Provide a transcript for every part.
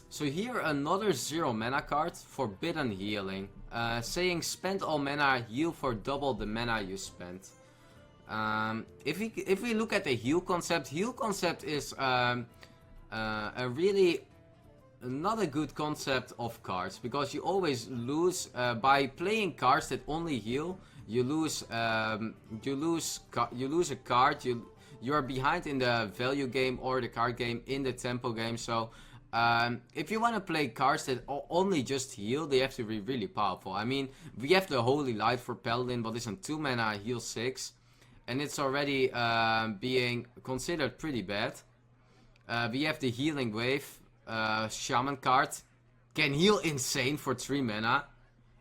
So here another 0 mana card, Forbidden Healing. Saying spend all mana, heal for double the mana you spent. If we look at the heal concept is a really not a good concept of cards, because you always lose by playing cards that only heal. You lose a card. You are behind in the value game or the card game in the tempo game. So if you want to play cards that only just heal, they have to be really powerful. I mean, we have the Holy Light for Paladin, but it's on 2 mana, heal 6. And it's already being considered pretty bad. We have the Healing Wave. Shaman card. Can heal insane for 3 mana.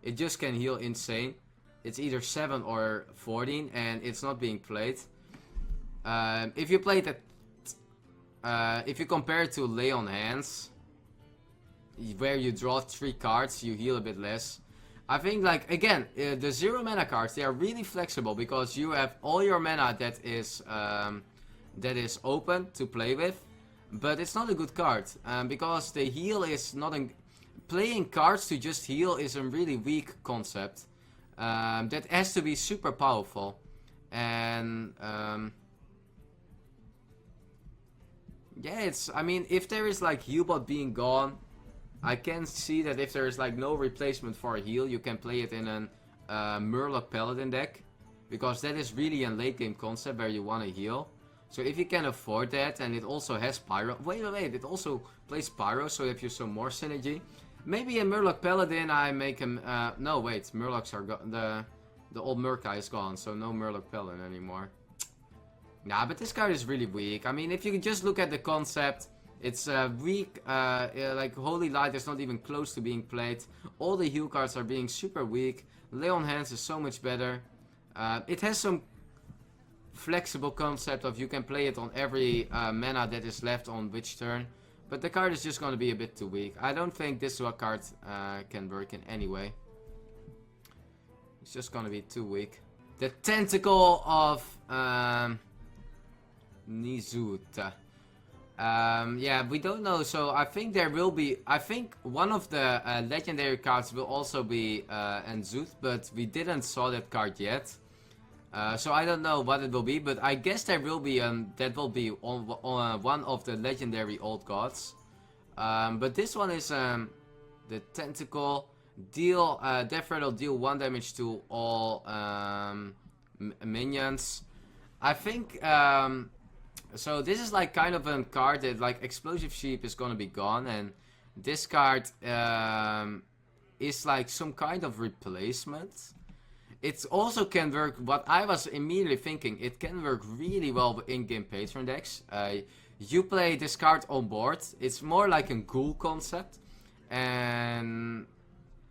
It just can heal insane. It's either 7 or 14 and it's not being played. If you play that... if you compare it to Lay on Hands, where you draw 3 cards, you heal a bit less. I think, like, again, the 0 mana cards, they are really flexible, because you have all your mana that is open to play with. But it's not a good card, because the heal is not a... Playing cards to just heal is a really weak concept. That has to be super powerful. And... yeah, it's... I mean, if there is, like, Healbot being gone, I can see that if there is, like, no replacement for a heal, you can play it in an Murloc Paladin deck. Because that is really a late game concept where you want to heal. So if you can afford that, and it also has Pyro... Wait, it also plays Pyro, so if you some more synergy. Maybe in Murloc Paladin I make him... no, wait, Murlocs are gone. The old Murkai is gone, so no Murloc Paladin anymore. Nah, but this card is really weak. I mean, if you just look at the concept, it's weak. Like, Holy Light is not even close to being played. All the heal cards are being super weak. Lay on Hands is so much better. It has some... flexible concept of you can play it on every mana that is left on which turn, but the card is just going to be a bit too weak. I don't think this card can work in any way. It's just going to be too weak. The Tentacle of New Suit. Yeah, we don't know, so I think there will be... I think one of the legendary cards will also be Enzut, but we didn't saw that card yet. So I don't know what it will be, but I guess there will be that will be on one of the legendary old gods. But this one is the Tentacle. ZeForte will deal 1 damage to all minions. I think so. This is like kind of a card that, like, Explosive Sheep is gonna be gone, and this card is like some kind of replacement. It also can work, what I was immediately thinking, it can work really well in game patron decks. You play this card on board, it's more like a ghoul concept.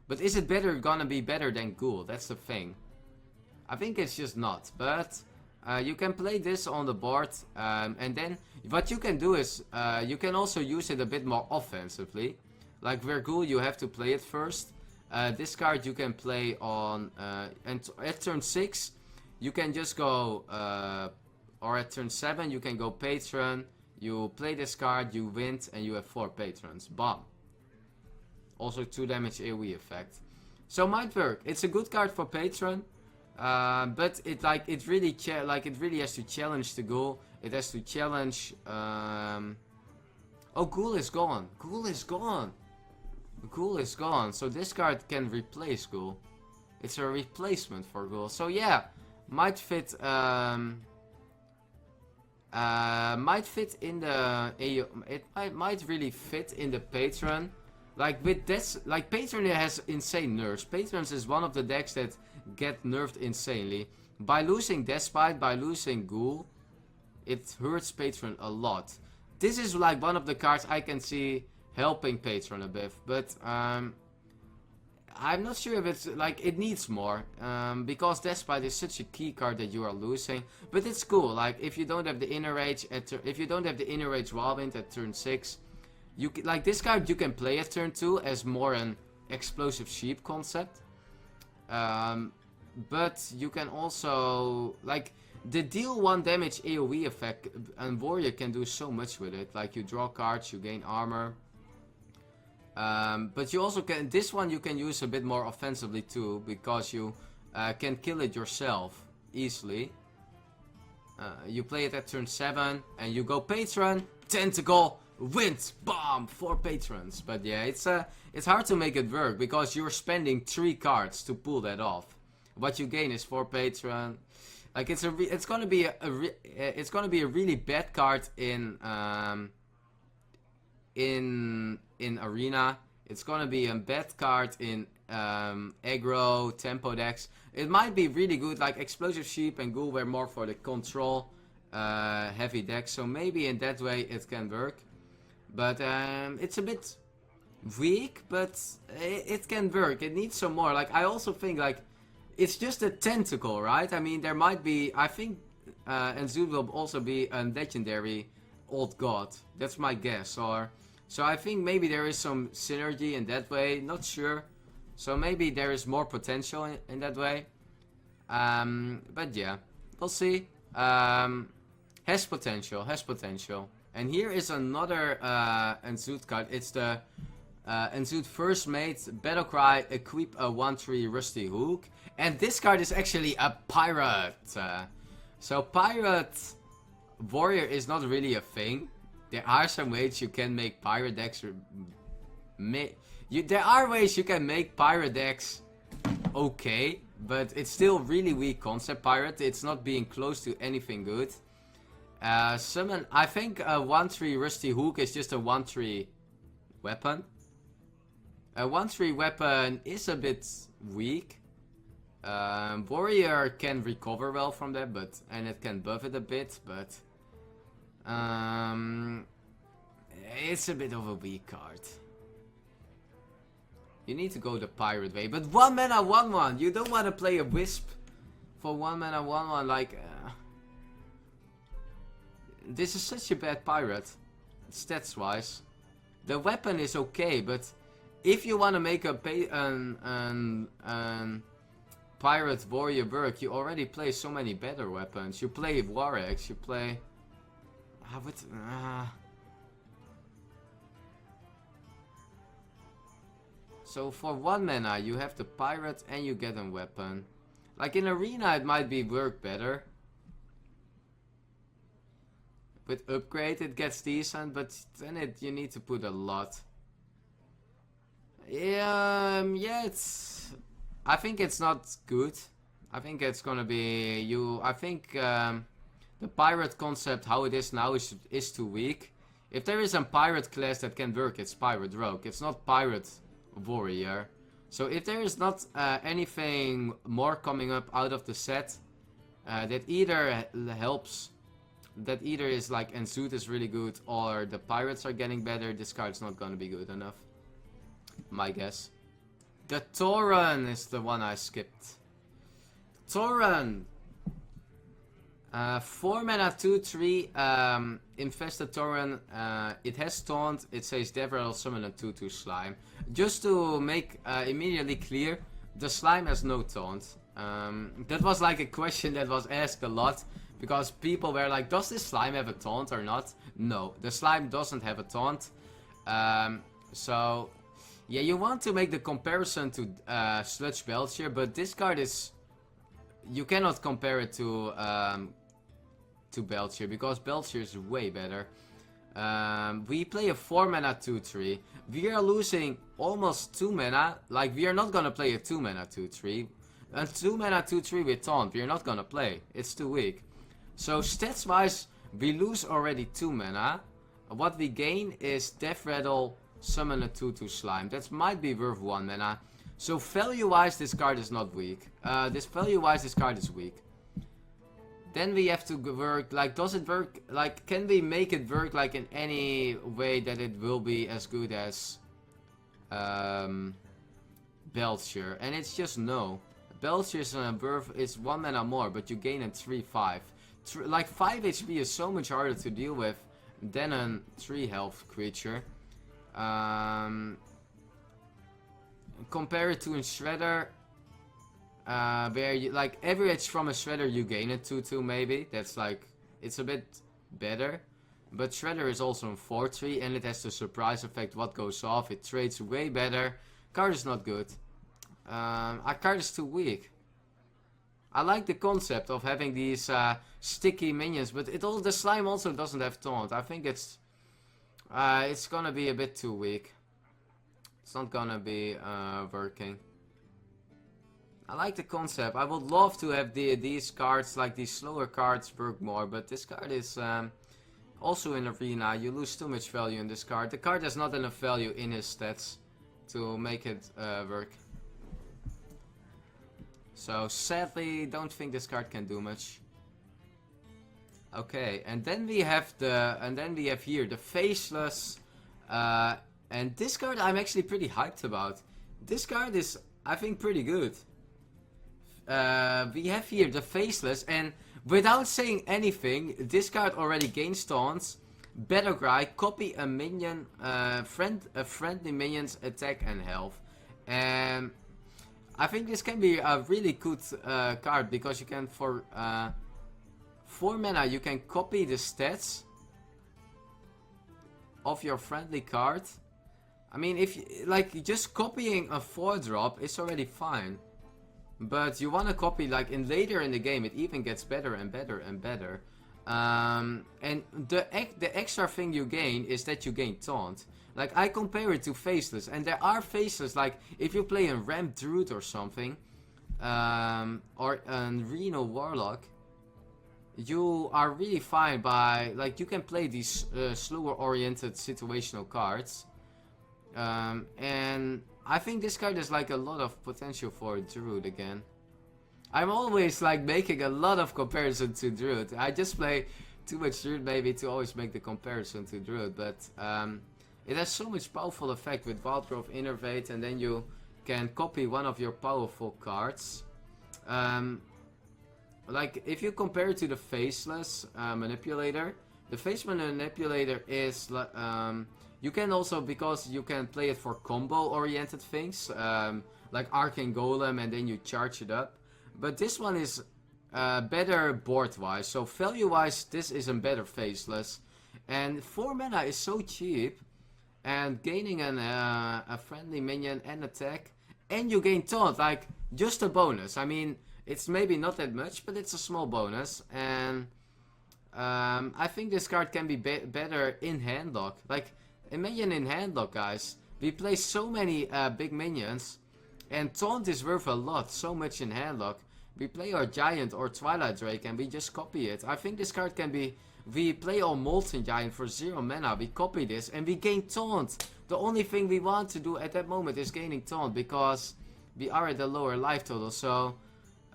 But is it gonna be better than ghoul? That's the thing. I think it's just not, but you can play this on the board. And then what you can do is, you can also use it a bit more offensively. Like where ghoul you have to play it first. This card you can play on, and at turn 6, you can just go, or at turn 7, you can go Patron, you play this card, you win, and you have 4 Patrons. Bam. Also 2 damage AoE effect. So might work. It's a good card for Patron, but it really has to challenge the Ghoul. It has to challenge. Oh, Ghoul is gone. Ghoul is gone. Ghoul is gone, so this card can replace Ghoul. It's a replacement for Ghoul. So yeah, might fit in the it might really fit in the Patron. Like with this, like Patron has insane nerfs. Patrons is one of the decks that get nerfed insanely. By losing Despite, by losing Ghoul, it hurts Patron a lot. This is like one of the cards I can see helping Patron a bit, but I'm not sure if it's like it needs more, because Despite is such a key card that you are losing. But it's cool. Like if you don't have the Inner Rage if you don't have the Inner Rage Whirlwind at turn 6, you like this card you can play at turn 2 as more an Explosive Sheep concept. But you can also like the deal 1 damage AoE effect, and Warrior can do so much with it. Like you draw cards, you gain armor. But you also can, this one you can use a bit more offensively too, because you can kill it yourself easily. You play it at turn 7, and you go patron, tentacle, wind, bomb, 4 patrons. But yeah, it's hard to make it work, because you're spending 3 cards to pull that off. What you gain is 4 patron. Like it's gonna be a really bad card in arena. It's gonna be a bad card in aggro, tempo decks. It might be really good, like Explosive Sheep and Ghoul were more for the control heavy decks, so maybe in that way it can work. But it's a bit weak, but it can work. It needs some more. Like, I also think, like, it's just a tentacle, right? I mean, there might be, I think Enzood will also be a legendary old god. That's my guess. So I think maybe there is some synergy in that way. Not sure. So maybe there is more potential in that way. But yeah, we'll see. Has potential. And here is another Enzood card. It's the Enzood First Mate Battlecry equip a 1/3 Rusty Hook. And this card is actually a pirate. So pirate warrior is not really a thing. There are some ways you can make pirate decks. There are ways you can make pirate decks okay, but it's still really weak concept pirate. It's not being close to anything good. Summon, I think a 1/3 Rusty Hook is just a 1/3 weapon. A 1/3 weapon is a bit weak. Warrior can recover well from that, and it can buff it a bit, but it's a bit of a weak card. You need to go the pirate way, but 1 mana 1/1. You don't want to play a wisp for 1 mana 1/1. Like, this is such a bad pirate, stats wise. The weapon is okay, but if you want to make a pirate warrior work, you already play so many better weapons. You play Warex, you play... So for 1 mana you have the pirate and you get a weapon. Like in arena it might be work better. With upgrade it gets decent, but then you need to put a lot. Yeah, I think it's not good. I think it's gonna be I think the pirate concept, how it is now, is too weak. If there is a pirate class that can work, it's pirate rogue. It's not pirate warrior. So if there is not anything more coming up out of the set that either helps, that either is like Enzood is really good or the pirates are getting better, this card's not gonna be good enough. My guess. The Toren is the one I skipped. Toren. 4 mana 2/3 infested Toren. It has taunt. It says Devrel summon a 2/2 slime. Just to make immediately clear, the slime has no taunt. That was like a question that was asked a lot, because people were like, does this slime have a taunt or not? No, the slime doesn't have a taunt. So yeah, you want to make the comparison to Sludge Belcher, but this card is... You cannot compare it to Belcher, because Belcher is way better. We play a 4 mana 2/3. We are losing almost 2 mana. Like, we are not gonna play a 2 mana 2/3. A 2 mana 2/3 with taunt, we are not gonna play. It's too weak. So stats wise, we lose already 2 mana. What we gain is Death Rattle, summon a 2/2 slime. That might be worth 1 mana. So value wise, this card is not weak. This card is weak. Then we have to work, like, does it work, like, can we make it work, like, in any way that it will be as good as Belcher? And it's just no. Belcher's is 1 mana more, but you gain a 3/5. Like, 5 HP is so much harder to deal with than a 3 health creature. Compare it to a Shredder, where you, like, average from a Shredder you gain a 2/2 maybe. That's like, it's a bit better. But Shredder is also in 4-3 and it has the surprise effect what goes off. It trades way better. Card is not good. Our card is too weak. I like the concept of having these sticky minions, but the slime also doesn't have taunt. I think it's gonna be a bit too weak. It's not gonna be working. I like the concept. I would love to have these cards, like these slower cards, work more, but this card is also in Arena. You lose too much value in this card. The card has not enough value in his stats to make it work. So sadly, don't think this card can do much. Okay, and then we have here the Faceless, and this card I'm actually pretty hyped about. This card is, I think, pretty good. We have here the Faceless, and without saying anything, this card already gains taunts, Better Cry, copy a minion, a friendly minion's attack and health, and I think this can be a really good card because you can, for 4 mana, you can copy the stats of your friendly card. I mean, if like just copying a 4-drop is already fine, but you want to copy like later in the game, it even gets better and better and better. And the extra thing you gain is that you gain taunt. Like, I compare it to Faceless, and there are Faceless, like, if you play a Ramp Druid or something, or a Reno Warlock, you are really fine by, like, you can play these slower-oriented situational cards. And I think this card has, like, a lot of potential for Druid again. I'm always, like, making a lot of comparison to Druid. I just play too much Druid, maybe, to always make the comparison to Druid, but, it has so much powerful effect with Wild Growth, Innervate, and then you can copy one of your powerful cards. Like, if you compare it to the Faceless Manipulator, the Faceless Manipulator is, you can also, because you can play it for combo-oriented things, like Arcane Golem, and then you charge it up. But this one is better board-wise, so value-wise, this is a better Faceless. And 4 mana is so cheap. And gaining a friendly minion and attack, and you gain taunt, like, just a bonus. I mean, it's maybe not that much, but it's a small bonus. And I think this card can be better in handlock. Like, imagine in handlock, guys. We play so many big minions, and taunt is worth a lot, so much in handlock. We play our Giant or Twilight Drake, and we just copy it. I think this card can be... We play our Molten Giant for 0 mana, we copy this, and we gain taunt. The only thing we want to do at that moment is gaining taunt, because we are at a lower life total, so...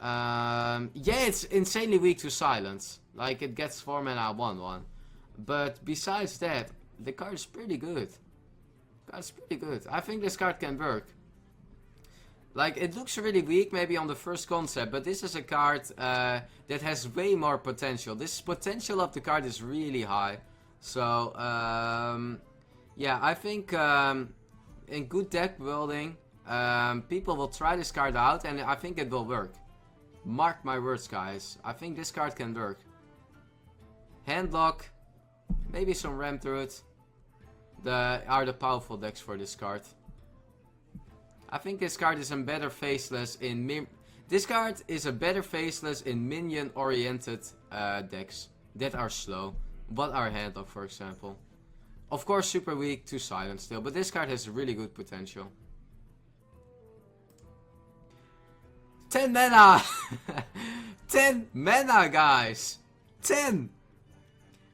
yeah, it's insanely weak to silence. Like, it gets 4 mana 1/1. But besides that, the card is pretty good. The card is pretty good. I think this card can work. Like, it looks really weak maybe on the first concept, but this is a card that has way more potential. This potential of the card is really high. So, yeah, I think in good deck building, people will try this card out, and I think it will work. Mark my words, guys. I think this card can work. Handlock, maybe some Ramp Druid, are the powerful decks for this card. I think this card is a better Faceless in this card is a better Faceless in minion-oriented decks that are slow. What are Handlock, for example? Of course, super weak to silence still, but this card has really good potential. 10 mana! 10 mana, guys! 10!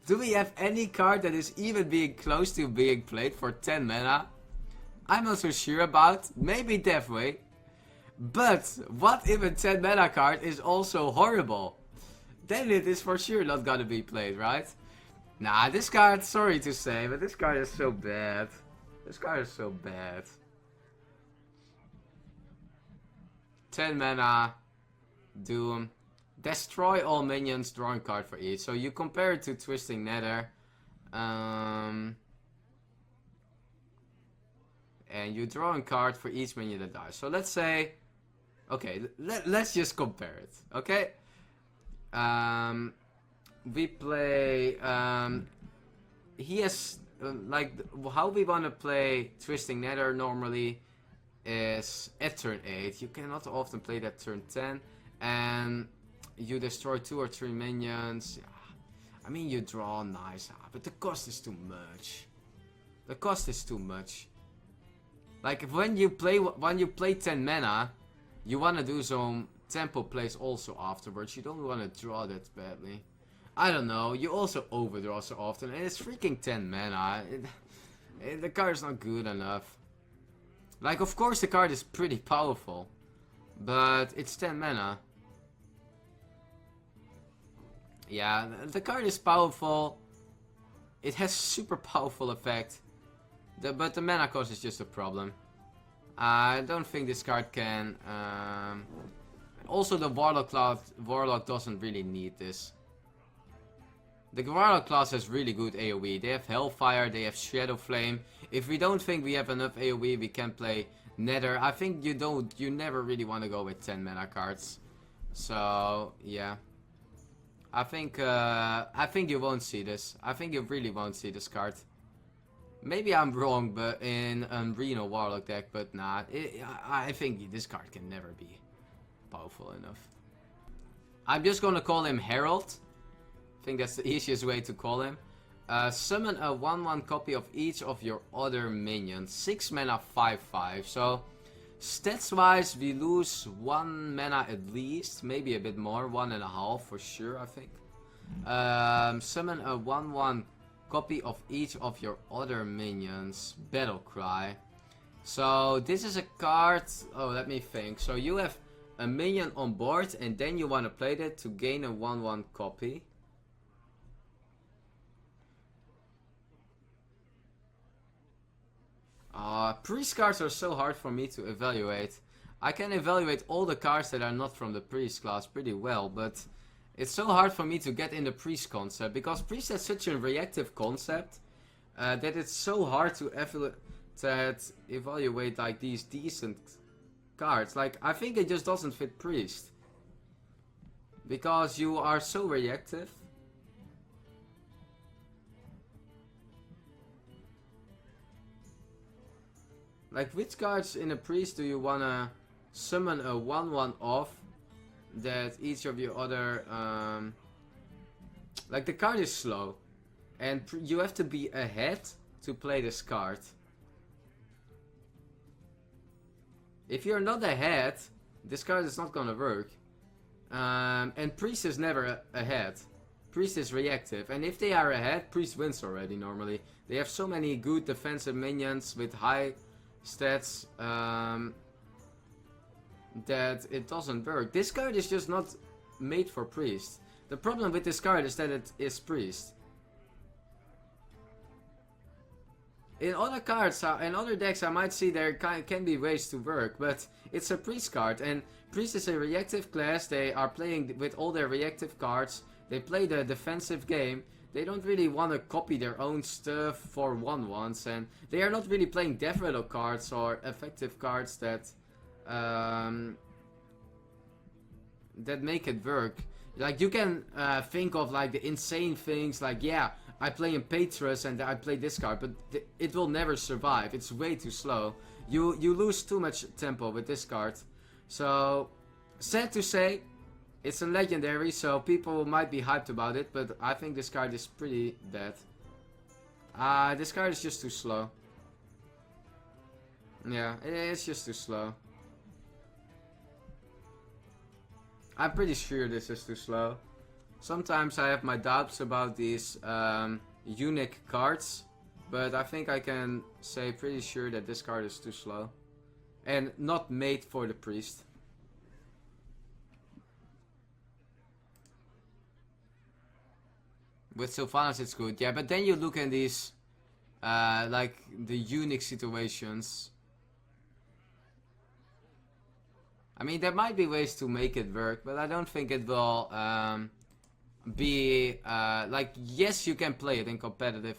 Do we have any card that is even being close to being played for 10 mana? I'm not so sure about. Maybe Deathway. But what if a 10 mana card is also horrible? Then it is for sure not gonna be played, right? Nah, this card, sorry to say, but this card is so bad. This card is so bad. 10 mana. Doom. Destroy all minions, drawing card for each. So you compare it to Twisting Nether. And you draw a card for each minion that dies. So let's say... Okay, let's just compare it. Okay? We play... he has like how we want to play Twisting Nether normally is at turn 8. You cannot often play that turn 10, and you destroy 2 or 3 minions. I mean, you draw nice, but the cost is too much. The cost is too much. Like when you play 10 mana, you want to do some tempo plays also afterwards. You don't want to draw that badly. I don't know. You also overdraw so often, and it's freaking 10 mana. The card is not good enough. Like, of course, the card is pretty powerful, but it's 10 mana. Yeah, the card is powerful. It has super powerful effect. But the mana cost is just a problem. I don't think this card can... Also, the Warlock doesn't really need this. The Warlock class has really good AoE. They have Hellfire, they have Shadow Flame. If we don't think we have enough AoE, we can play Nether. I think you never really want to go with 10 mana cards. So, yeah. I think you won't see this. I think you really won't see this card. Maybe I'm wrong, but in a Reno Warlock deck, but nah. I think this card can never be powerful enough. I'm just gonna call him Herald. I think that's the easiest way to call him. Summon a 1/1 copy of each of your other minions. 6 mana, 5/5. So, stats wise, we lose 1 mana at least. Maybe a bit more. 1.5 for sure, I think. Summon a 1/1 copy of each of your other minions. Battle Cry. So, this is a card. Oh, let me think. So, you have a minion on board, and then you want to play that to gain a 1/1 copy. Priest cards are so hard for me to evaluate. I can evaluate all the cards that are not from the priest class pretty well, but it's so hard for me to get in the priest concept, because priest has such a reactive concept that it's so hard to evaluate like these decent cards. Like, I think it just doesn't fit priest, because you are so reactive. Like, which cards in a priest do you wanna summon a 1/1 off that each of your other... Like, the card is slow, and you have to be ahead to play this card. If you're not ahead, this card is not gonna work. And priest is never ahead. Priest is reactive, and if they are ahead, priest wins already normally. They have so many good defensive minions with high stats that it doesn't work. This card is just not made for priest. The problem with this card is that it is priest. In other cards, in other decks, I might see there can be ways to work, but it's a priest card, and priest is a reactive class. They are playing with all their reactive cards. They play the defensive game. They don't really want to copy their own stuff for 1/1s, and they are not really playing death rattle cards or effective cards that that make it work. Like, you can think of like the insane things, like, yeah, I play in Petrus and I play this card, but it will never survive. It's way too slow. You lose too much tempo with this card. So, sad to say, it's a legendary, so people might be hyped about it, but I think this card is pretty bad. This card is just too slow. Yeah, it's just too slow. I'm pretty sure this is too slow. Sometimes I have my doubts about these unique cards, but I think I can say pretty sure that this card is too slow. And not made for the priest. With Sylvanas it's good, yeah, but then you look at these, like, the unique situations. I mean, there might be ways to make it work, but I don't think it will, be, like, yes, you can play it in competitive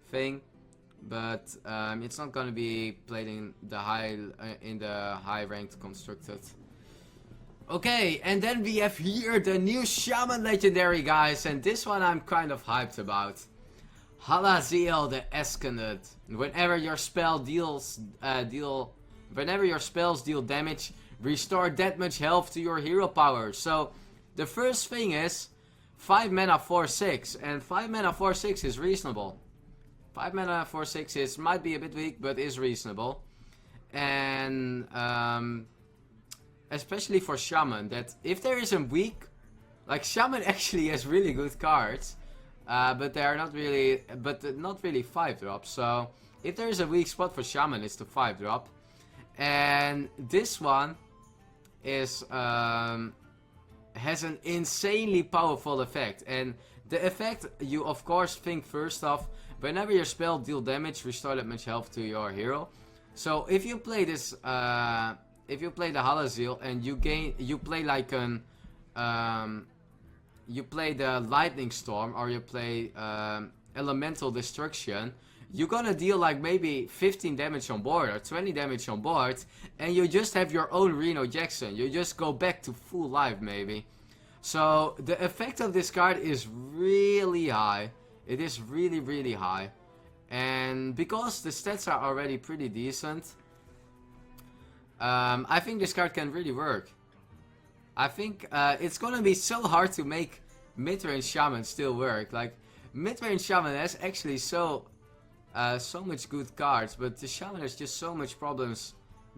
thing, but, it's not gonna be played in the high ranked constructed. Okay, and then we have here the new Shaman legendary, guys, and this one I'm kind of hyped about. Halaziel the Escandate. Whenever your spells deal damage, restore that much health to your hero power. So the first thing is 5 mana 4/6, and 5 mana 4/6 is reasonable. 5 mana 4/6 might be a bit weak, but is reasonable. And especially for Shaman, that if there is a weak, like Shaman actually has really good cards. But they are not really, not really 5-drop. So if there is a weak spot for Shaman, it's the 5-drop. And this one is has an insanely powerful effect. And the effect, you of course think first off, whenever your spell deal damage, restore that much health to your hero. So if you play this, if you play the Halaziel and you play like an you play the Lightning Storm, or you play Elemental Destruction, you're gonna deal like maybe 15 damage on board or 20 damage on board, and you just have your own Reno Jackson. You just go back to full life maybe. So the effect of this card is really high. It is really, really high. And because the stats are already pretty decent, I think this card can really work. I think it's gonna be so hard to make mid-range Shaman still work. Like, mid-range Shaman has actually so much good cards, but the Shaman has just so much problems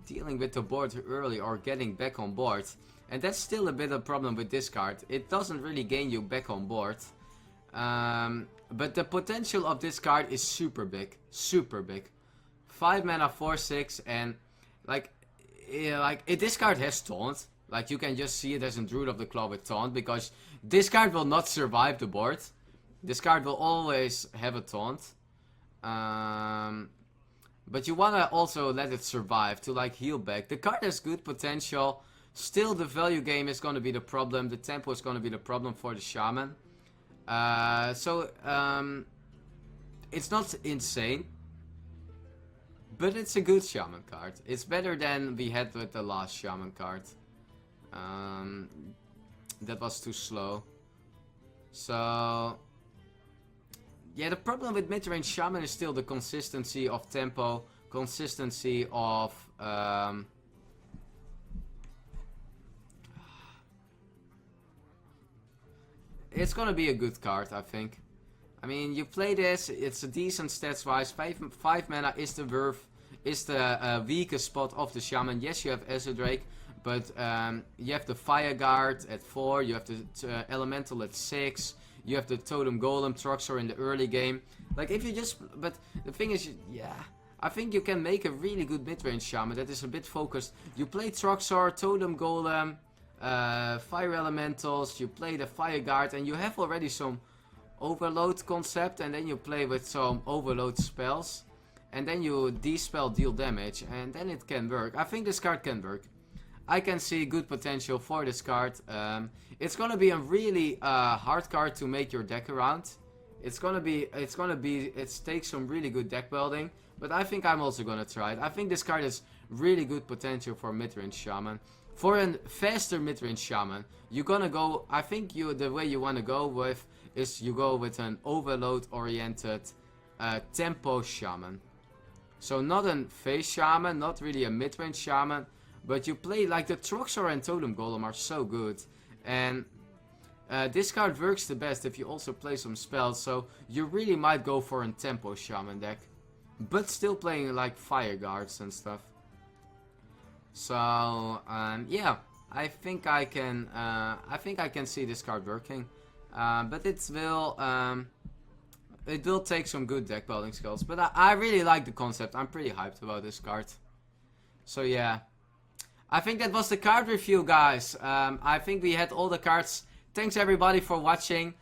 dealing with the board early or getting back on board. And that's still a bit of a problem with this card. It doesn't really gain you back on board. But the potential of this card is super big. Super big. 5 mana 4/6, and this card has taunt. Like, you can just see it as a Druid of the Claw with taunt, because this card will not survive the board. This card will always have a taunt. But you wanna also let it survive to like heal back. The card has good potential. Still, the value game is gonna be the problem. The tempo is gonna be the problem for the Shaman. It's not insane, but it's a good Shaman card. It's better than we had with the last Shaman card. That was too slow. So yeah, the problem with mid-range Shaman is still the consistency of tempo, consistency of it's gonna be a good card, I think. I mean, you play this, it's a decent stats wise. 5 mana is the weakest spot of the Shaman. Yes, you have Ezra Drake, but you have the Fire Guard at 4, you have the Elemental at 6, you have the Totem Golem, Troxor in the early game. Like, if you just, but the thing is, yeah, I think you can make a really good mid-range Shaman that is a bit focused. You play Troxor, Totem Golem, Fire Elementals, you play the Fire Guard, and you have already some Overload concept, and then you play with some Overload spells, and then you dispel, deal damage, and then it can work. I think this card can work. I can see good potential for this card. It's gonna be a really hard card to make your deck around. It takes some really good deck building, but I think I'm also gonna try it. I think this card has really good potential for mid-range Shaman. For a faster mid-range Shaman, you're gonna go, I think the way you wanna go with is you go with an overload oriented tempo Shaman. So not a phase Shaman, not really a mid-range Shaman, but you play like the Troxor and Totem Golem are so good. And this card works the best if you also play some spells, so you really might go for a tempo Shaman deck. But still playing like Fire Guards and stuff. So yeah, I think I can see this card working. But it will take some good deck building skills. But I really like the concept. I'm pretty hyped about this card. So yeah, I think that was the card review, guys. I think we had all the cards. Thanks everybody for watching.